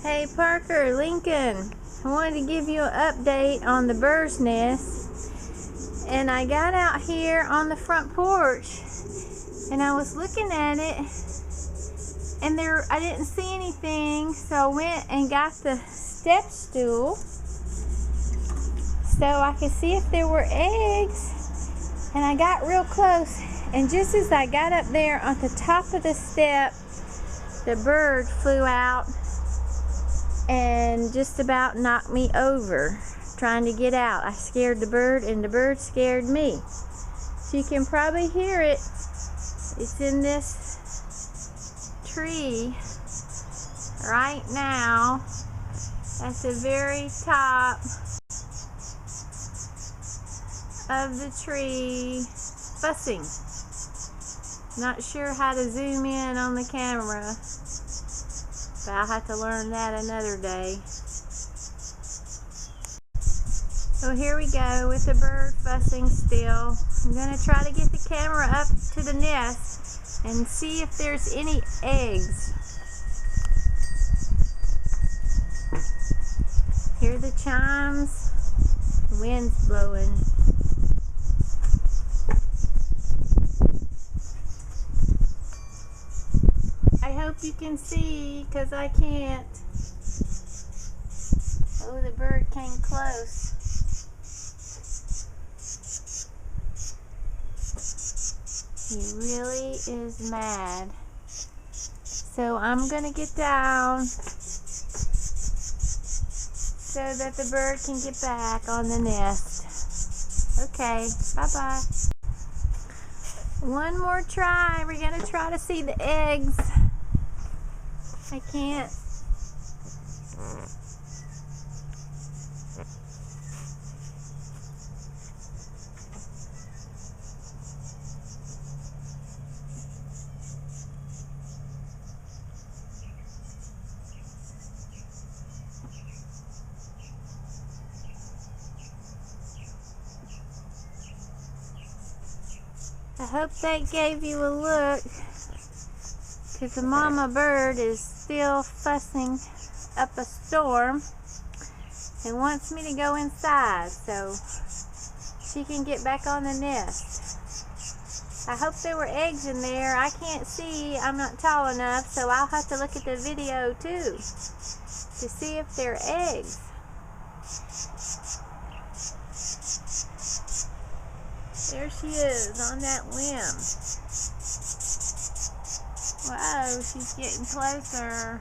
Hey Parker, Lincoln, I wanted to give you an update on the bird's nest. And I got out here on the front porch and I was looking at it and I didn't see anything, so I went and got the step stool so I could see if there were eggs. And I got real close, and just as I got up there on the top of the step, the bird flew out and just about knocked me over trying to get out. I scared the bird and the bird scared me. So you can probably hear it. It's in this tree right now at the very top of the tree, fussing. Not sure how to zoom in on the camera, but I'll have to learn that another day. So here we go with the bird fussing still. I'm going to try to get the camera up to the nest and see if there's any eggs. Hear the chimes, the wind's blowing. I hope you can see, because I can't. Oh, the bird came close. He really is mad. So I'm going to get down so that the bird can get back on the nest. Okay, bye-bye. One more try. We're going to try to see the eggs. I can't. I hope that gave you a look, because the mama bird is still fussing up a storm and wants me to go inside so she can get back on the nest. I hope there were eggs in there. I can't see. I'm not tall enough, so I'll have to look at the video too to see if there are eggs. There she is on that limb. Whoa, she's getting closer.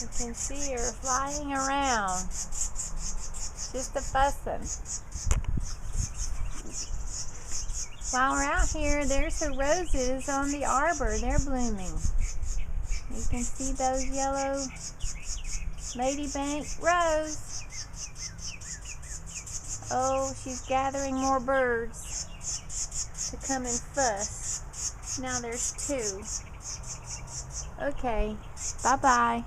You can see her flying around. Just a fussing. While we're out here, there's the roses on the arbor. They're blooming. You can see those yellow Ladybank rose. Oh, she's gathering more birds to come and fuss. Now there's two. Okay, bye-bye.